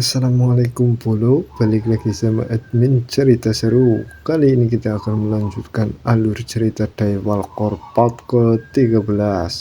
Assalamualaikum Polo, balik lagi sama admin cerita seru. Kali ini kita akan melanjutkan alur cerita Daewal Core part ke-13.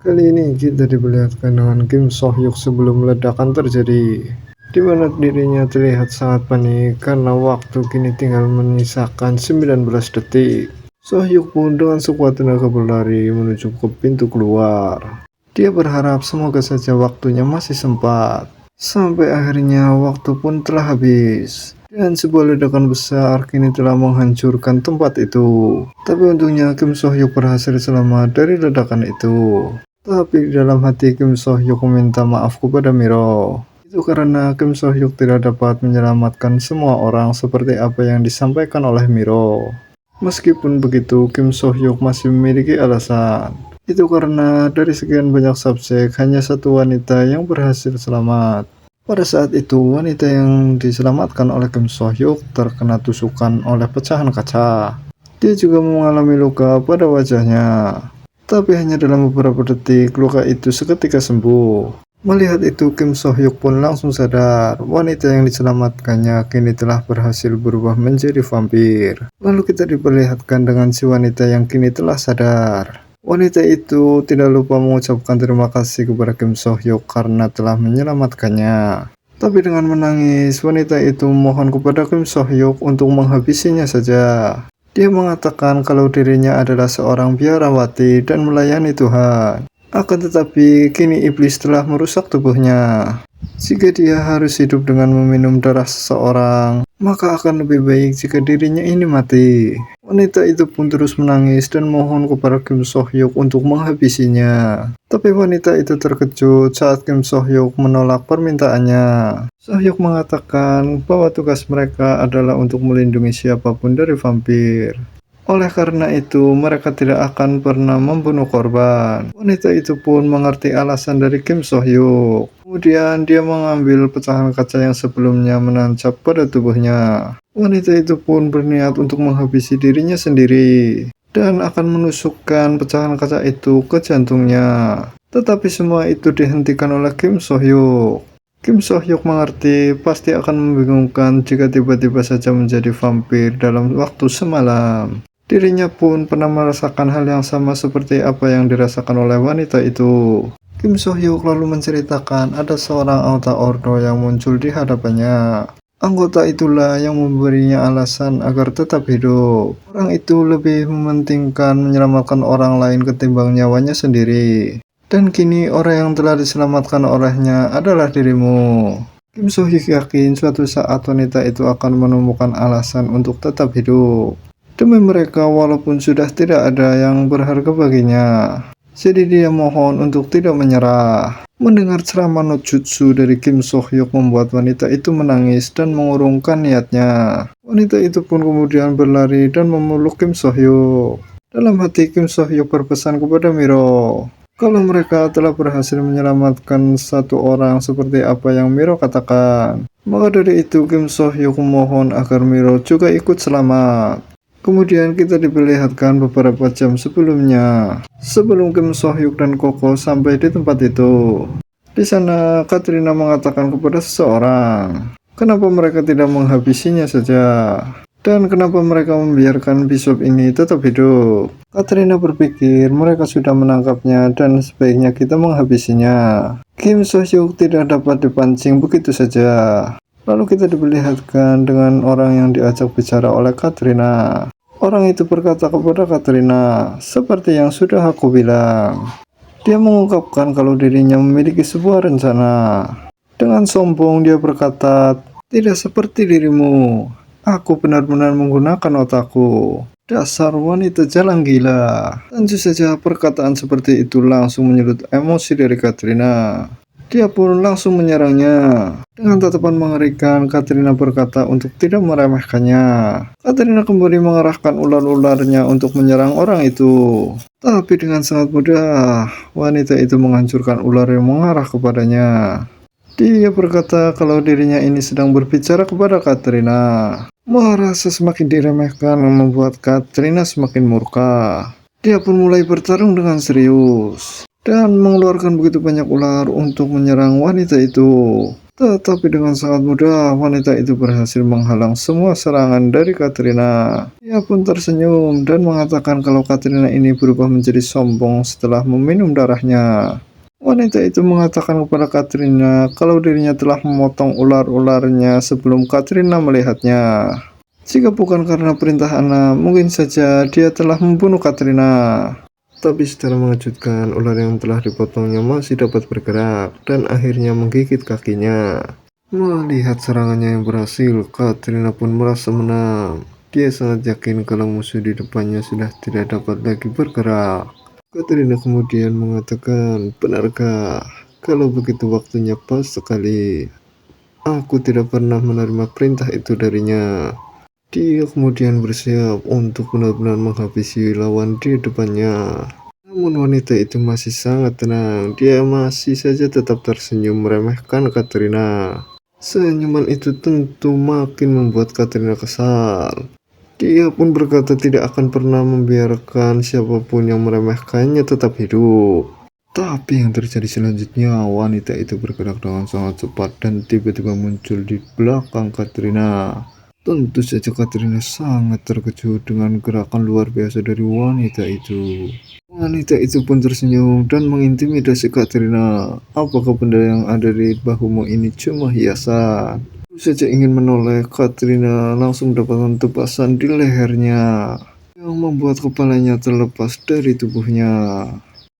Kali ini kita diperlihatkan dengan Kim Sohyuk sebelum ledakan terjadi, di mana dirinya terlihat sangat panik karena waktu kini tinggal menyisakan 19 detik. Sohyuk pun dengan sekuat tenaga berlari menuju ke pintu keluar. Dia berharap semoga saja waktunya masih sempat. Sampai akhirnya waktu pun telah habis, dan sebuah ledakan besar kini telah menghancurkan tempat itu. Tapi untungnya Kim Sohyuk berhasil selamat dari ledakan itu. Tapi di dalam hati Kim Sohyuk meminta maaf kepada Miro. Itu karena Kim Sohyuk tidak dapat menyelamatkan semua orang seperti apa yang disampaikan oleh Miro. Meskipun begitu, Kim Sohyuk masih memiliki alasan. Itu karena dari sekian banyak subjek, hanya satu wanita yang berhasil selamat. Pada saat itu, wanita yang diselamatkan oleh Kim Sohyuk terkena tusukan oleh pecahan kaca. Dia juga mengalami luka pada wajahnya. Tapi hanya dalam beberapa detik, luka itu seketika sembuh. Melihat itu, Kim Sohyuk pun langsung sadar, wanita yang diselamatkannya kini telah berhasil berubah menjadi vampir. Lalu kita diperlihatkan dengan si wanita yang kini telah sadar. Wanita itu tidak lupa mengucapkan terima kasih kepada Kim Sohyuk karena telah menyelamatkannya. Tapi dengan menangis, wanita itu memohon kepada Kim Sohyuk untuk menghabisinya saja. Dia mengatakan kalau dirinya adalah seorang biarawati dan melayani Tuhan. Akan tetapi, kini iblis telah merusak tubuhnya. Jika dia harus hidup dengan meminum darah seseorang, maka akan lebih baik jika dirinya ini mati. Wanita itu pun terus menangis dan mohon kepada Kim Sohyuk untuk menghabisinya. Tapi wanita itu terkejut saat Kim Sohyuk menolak permintaannya. Sohyuk mengatakan bahwa tugas mereka adalah untuk melindungi siapapun dari vampir. Oleh karena itu, mereka tidak akan pernah membunuh korban. Wanita itu pun mengerti alasan dari Kim Sohyuk. Kemudian dia mengambil pecahan kaca yang sebelumnya menancap pada tubuhnya. Wanita itu pun berniat untuk menghabisi dirinya sendiri dan akan menusukkan pecahan kaca itu ke jantungnya. Tetapi semua itu dihentikan oleh Kim Sohyuk. Kim Sohyuk mengerti pasti akan membingungkan jika tiba-tiba saja menjadi vampir dalam waktu semalam. Dirinya pun pernah merasakan hal yang sama seperti apa yang dirasakan oleh wanita itu. Kim Sohyuk lalu menceritakan ada seorang anggota Ordo yang muncul di hadapannya. Anggota itulah yang memberinya alasan agar tetap hidup. Orang itu lebih mementingkan menyelamatkan orang lain ketimbang nyawanya sendiri. Dan kini orang yang telah diselamatkan olehnya adalah dirimu. Kim Sohyuk yakin suatu saat wanita itu akan menemukan alasan untuk tetap hidup. Demi mereka walaupun sudah tidak ada yang berharga baginya. Jadi dia mohon untuk tidak menyerah. Mendengar ceramah no jutsu dari Kim Sohyuk membuat wanita itu menangis dan mengurungkan niatnya. Wanita itu pun kemudian berlari dan memeluk Kim Sohyuk. Dalam hati Kim Sohyuk berpesan kepada Miro, kalau mereka telah berhasil menyelamatkan satu orang seperti apa yang Miro katakan. Maka dari itu Kim Sohyuk memohon agar Miro juga ikut selamat. Kemudian kita diperlihatkan beberapa jam sebelumnya, sebelum Kim Sohyuk dan Koko sampai di tempat itu. Di sana Katrina mengatakan kepada seseorang, kenapa mereka tidak menghabisinya saja? Dan kenapa mereka membiarkan bishop ini tetap hidup? Katrina berpikir mereka sudah menangkapnya dan sebaiknya kita menghabisinya. Kim Sohyuk tidak dapat dipancing begitu saja. Lalu kita diperlihatkan dengan orang yang diajak bicara oleh Katrina. Orang itu berkata kepada Katrina, seperti yang sudah aku bilang. Dia mengungkapkan kalau dirinya memiliki sebuah rencana. Dengan sombong dia berkata, tidak seperti dirimu. Aku benar-benar menggunakan otakku. Dasar wanita jalan gila. Tentu saja perkataan seperti itu langsung menyedot emosi dari Katrina. Dia pun langsung menyerangnya. Dengan tatapan mengerikan, Katrina berkata untuk tidak meremehkannya. Katrina kembali mengerahkan ular-ularnya untuk menyerang orang itu. Tapi dengan sangat mudah, wanita itu menghancurkan ular yang mengarah kepadanya. Dia berkata kalau dirinya ini sedang berbicara kepada Katrina. Merasa semakin diremehkan membuat Katrina semakin murka. Dia pun mulai bertarung dengan serius dan mengeluarkan begitu banyak ular untuk menyerang wanita itu. Tetapi dengan sangat mudah, wanita itu berhasil menghalang semua serangan dari Katrina. Ia pun tersenyum dan mengatakan kalau Katrina ini berubah menjadi sombong setelah meminum darahnya. Wanita itu mengatakan kepada Katrina kalau dirinya telah memotong ular-ularnya sebelum Katrina melihatnya. Jika bukan karena perintah Ana, mungkin saja dia telah membunuh Katrina. Tapi secara mengejutkan, ular yang telah dipotongnya masih dapat bergerak dan akhirnya menggigit kakinya. Melihat serangannya yang berhasil, Katrina pun merasa menang. Dia sangat yakin kalau musuh di depannya sudah tidak dapat lagi bergerak. Katrina kemudian mengatakan, benarkah kalau begitu waktunya pas sekali? Aku tidak pernah menerima perintah itu darinya. Dia kemudian bersiap untuk benar-benar menghabisi lawan di depannya. Namun wanita itu masih sangat tenang. Dia masih saja tetap tersenyum meremehkan Katrina. Senyuman itu tentu makin membuat Katrina kesal. Dia pun berkata tidak akan pernah membiarkan siapapun yang meremehkannya tetap hidup. Tapi yang terjadi selanjutnya, wanita itu bergerak dengan sangat cepat dan tiba-tiba muncul di belakang Katrina. Tentu saja Katrina sangat terkejut dengan gerakan luar biasa dari wanita itu. Wanita itu pun tersenyum dan mengintimidasi Katrina. Apakah benda yang ada di bahumu ini cuma hiasan? Baru saja ingin menoleh, Katrina langsung mendapatkan tebasan di lehernya yang membuat kepalanya terlepas dari tubuhnya.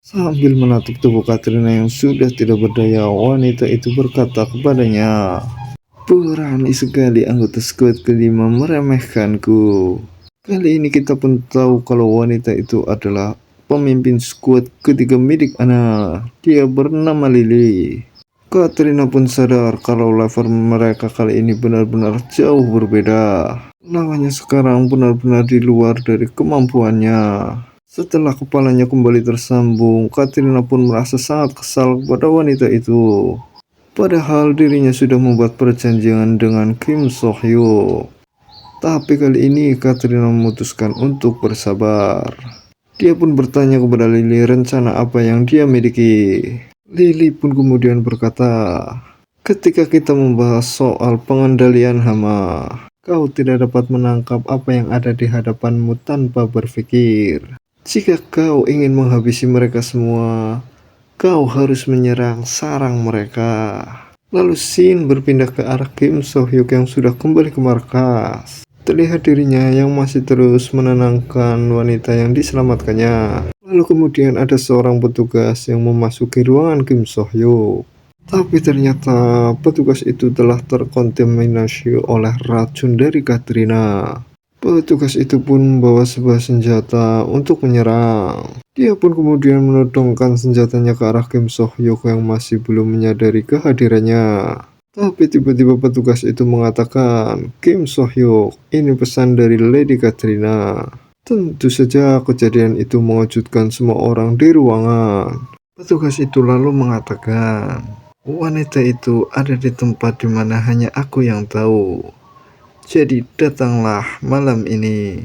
Sambil menatap tubuh Katrina yang sudah tidak berdaya, wanita itu berkata kepadanya, berani sekali anggota skuad kelima meremehkanku. Kali ini kita pun tahu kalau wanita itu adalah pemimpin skuad ketiga milik Ana. Dia bernama Lily. Katrina pun sadar kalau level mereka kali ini benar-benar jauh berbeda. Lawannya sekarang benar-benar di luar dari kemampuannya. Setelah kepalanya kembali tersambung, Katrina pun merasa sangat kesal kepada wanita itu. Padahal dirinya sudah membuat perjanjian dengan Kim So Hyuk. Tapi kali ini Katrina memutuskan untuk bersabar. Dia pun bertanya kepada Lily rencana apa yang dia miliki. Lily pun kemudian berkata, ketika kita membahas soal pengendalian hama, kau tidak dapat menangkap apa yang ada di hadapanmu tanpa berpikir. Jika kau ingin menghabisi mereka semua, kau harus menyerang sarang mereka. Lalu Shin berpindah ke arah Kim So Hyuk yang sudah kembali ke markas. Terlihat dirinya yang masih terus menenangkan wanita yang diselamatkannya. Lalu kemudian ada seorang petugas yang memasuki ruangan Kim So Hyuk. Tapi ternyata petugas itu telah terkontaminasi oleh racun dari Katrina. Petugas itu pun membawa sebuah senjata untuk menyerang. Dia pun kemudian menodongkan senjatanya ke arah Kim So Hyuk yang masih belum menyadari kehadirannya. Tapi tiba-tiba petugas itu mengatakan, Kim So Hyuk, ini pesan dari Lady Katrina. Tentu saja kejadian itu mengejutkan semua orang di ruangan. Petugas itu lalu mengatakan, wanita itu ada di tempat di mana hanya aku yang tahu. Jadi datanglah malam ini.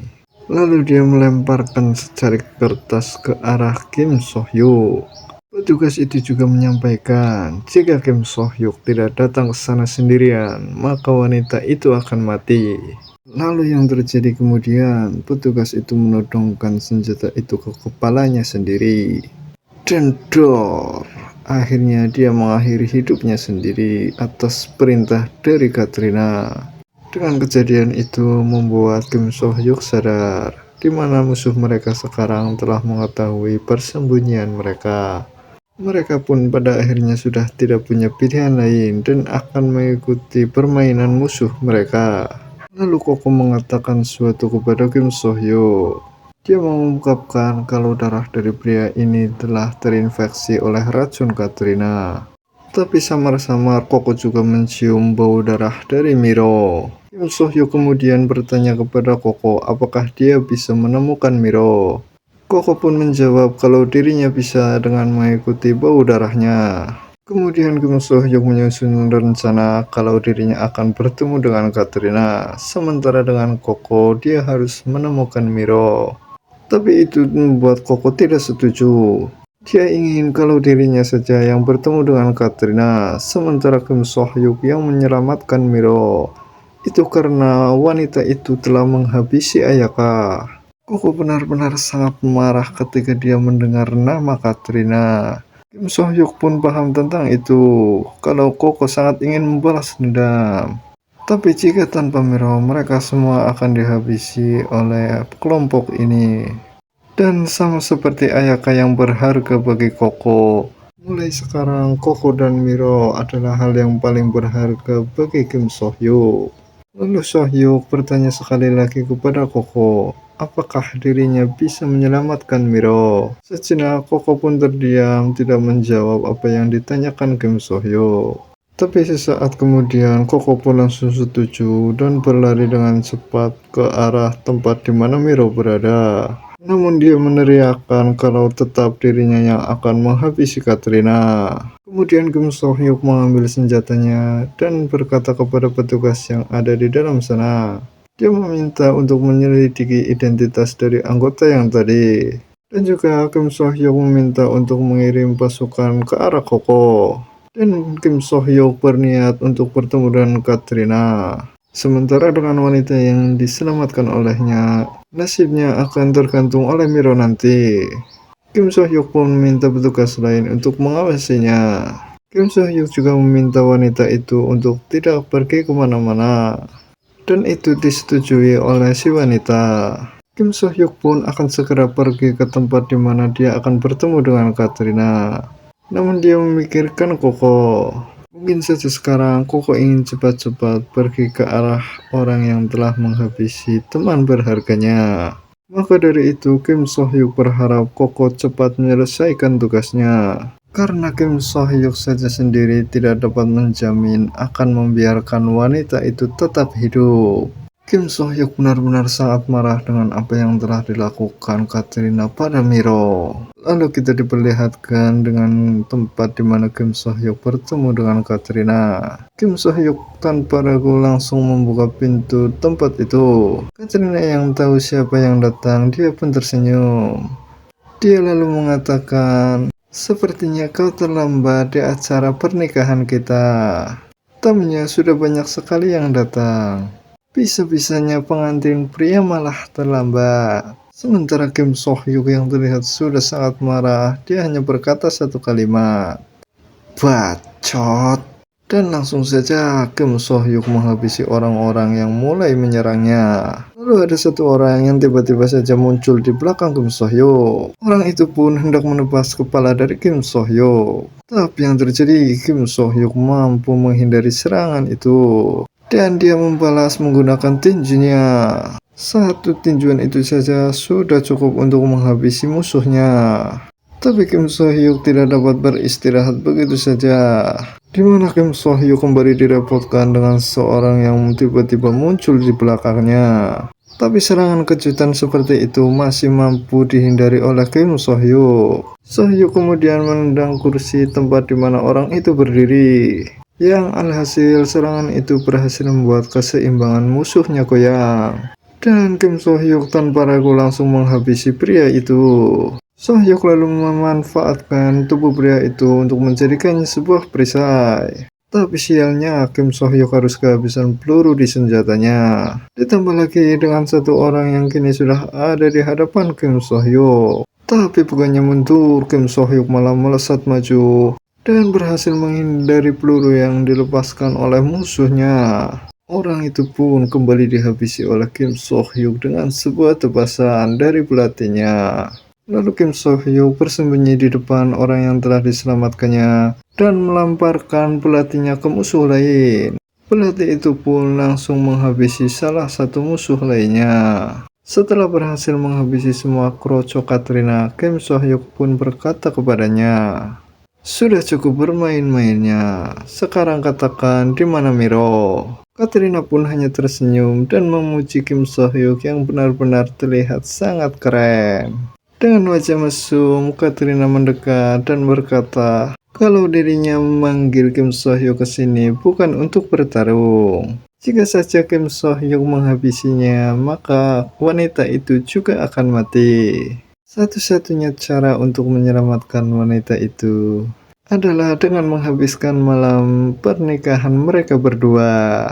Lalu dia melemparkan secari kertas ke arah Kim So Hyuk. Petugas itu juga menyampaikan, jika Kim So Hyuk tidak datang ke sana sendirian, maka wanita itu akan mati. Lalu yang terjadi kemudian, petugas itu menodongkan senjata itu ke kepalanya sendiri. Dan dor, akhirnya dia mengakhiri hidupnya sendiri atas perintah dari Katrina. Dengan kejadian itu membuat Kim So Hyuk sadar, di mana musuh mereka sekarang telah mengetahui persembunyian mereka. Mereka pun pada akhirnya sudah tidak punya pilihan lain dan akan mengikuti permainan musuh mereka. Lalu Koko mengatakan sesuatu kepada Kim So Hyuk. Dia mengungkapkan kalau darah dari pria ini telah terinfeksi oleh racun Katrina. Tapi samar-samar Koko juga mencium bau darah dari Miro. Kim So Hyuk kemudian bertanya kepada Koko apakah dia bisa menemukan Miro. Koko pun menjawab kalau dirinya bisa dengan mengikuti bau darahnya. Kemudian Kim So Hyuk menyusun rencana kalau dirinya akan bertemu dengan Katrina. Sementara dengan Koko, dia harus menemukan Miro. Tapi itu membuat Koko tidak setuju. Dia ingin kalau dirinya saja yang bertemu dengan Katrina, sementara Kim So Hyuk yang menyelamatkan Miro. Itu karena wanita itu telah menghabisi Ayaka. Koko benar-benar sangat marah ketika dia mendengar nama Katrina. Kim So Hyuk pun paham tentang itu, kalau Koko sangat ingin membalas dendam. Tapi jika tanpa Miro, mereka semua akan dihabisi oleh kelompok ini. Dan sama seperti Ayaka yang berharga bagi Koko, mulai sekarang Koko dan Miro adalah hal yang paling berharga bagi Kim So Hyuk. Lalu So Hyuk bertanya sekali lagi kepada Koko, apakah dirinya bisa menyelamatkan Miro? Sejenak Koko pun terdiam, tidak menjawab apa yang ditanyakan Kim So Hyuk. Tapi sesaat kemudian Koko pun langsung setuju dan berlari dengan cepat ke arah tempat di mana Miro berada. Namun dia meneriakkan kalau tetap dirinya yang akan menghabisi Katrina. Kemudian Kim So Hyuk mengambil senjatanya dan berkata kepada petugas yang ada di dalam sana. Dia meminta untuk menyelidiki identitas dari anggota yang tadi. Dan juga Kim So Hyuk meminta untuk mengirim pasukan ke arah Koko. Dan Kim So Hyuk berniat untuk bertemu dengan Katrina. Sementara dengan wanita yang diselamatkan olehnya, nasibnya akan tergantung oleh Miro nanti. Kim So Hyuk pun meminta petugas lain untuk mengawasinya. Kim So Hyuk juga meminta wanita itu untuk tidak pergi kemana-mana. Dan itu disetujui oleh si wanita. Kim So Hyuk pun akan segera pergi ke tempat di mana dia akan bertemu dengan Katrina. Namun dia memikirkan Koko. Mungkin saja sekarang Koko ingin cepat-cepat pergi ke arah orang yang telah menghabisi teman berharganya. Maka dari itu Kim So Hyuk berharap Koko cepat menyelesaikan tugasnya. Karena Kim So Hyuk saja sendiri tidak dapat menjamin akan membiarkan wanita itu tetap hidup. Kim So Hyuk benar-benar sangat marah dengan apa yang telah dilakukan Katrina pada Miro. Lalu kita diperlihatkan dengan tempat di mana Kim So Hyuk bertemu dengan Katrina. Kim So Hyuk tanpa ragu langsung membuka pintu tempat itu. Katrina yang tahu siapa yang datang, dia pun tersenyum. Dia lalu mengatakan, sepertinya kau terlambat di acara pernikahan kita. Tamunya sudah banyak sekali yang datang. Bisa-bisanya pengantin pria malah terlambat. Sementara Kim So Hyuk yang terlihat sudah sangat marah, dia hanya berkata satu kalimat, bacot. Dan langsung saja Kim So Hyuk menghabisi orang-orang yang mulai menyerangnya. Lalu ada satu orang yang tiba-tiba saja muncul di belakang Kim So Hyuk. Orang itu pun hendak menebas kepala dari Kim So Hyuk. Tapi yang terjadi, Kim So Hyuk mampu menghindari serangan itu. Dan dia membalas menggunakan tinjunya. Satu tinjuan itu saja sudah cukup untuk menghabisi musuhnya. Tapi Kim So Hyuk tidak dapat beristirahat begitu saja. Di mana Kim So Hyuk kembali direpotkan dengan seorang yang tiba-tiba muncul di belakangnya. Tapi serangan kejutan seperti itu masih mampu dihindari oleh Kim So Hyuk. So Hyuk kemudian menendang kursi tempat di mana orang itu berdiri. Yang alhasil serangan itu berhasil membuat keseimbangan musuhnya goyang. Dan Kim So Hyuk tanpa ragu langsung menghabisi pria itu. So Hyuk lalu memanfaatkan tubuh pria itu untuk menjadikannya sebuah perisai. Tapi sialnya Kim So Hyuk harus kehabisan peluru di senjatanya. Ditambah lagi dengan satu orang yang kini sudah ada di hadapan Kim So Hyuk. Tapi bukannya mundur, Kim So Hyuk malah melesat maju dan berhasil menghindari peluru yang dilepaskan oleh musuhnya. Orang itu pun kembali dihabisi oleh Kim So Hyuk dengan sebuah tebasan dari pelatihnya. Lalu Kim So Hyuk bersembunyi di depan orang yang telah diselamatkannya dan melemparkan pelatihnya ke musuh lain. Pelatih itu pun langsung menghabisi salah satu musuh lainnya. Setelah berhasil menghabisi semua kroco Katrina, Kim So Hyuk pun berkata kepadanya, sudah cukup bermain-mainnya. Sekarang katakan di mana Miro? Katrina pun hanya tersenyum dan memuji Kim So Hyuk yang benar-benar terlihat sangat keren. Dengan wajah mesum, Katrina mendekat dan berkata, kalau dirinya memanggil Kim So Hyuk ke sini bukan untuk bertarung. Jika saja Kim So Hyuk menghabisinya, maka wanita itu juga akan mati. Satu-satunya cara untuk menyelamatkan wanita itu adalah dengan menghabiskan malam pernikahan mereka berdua.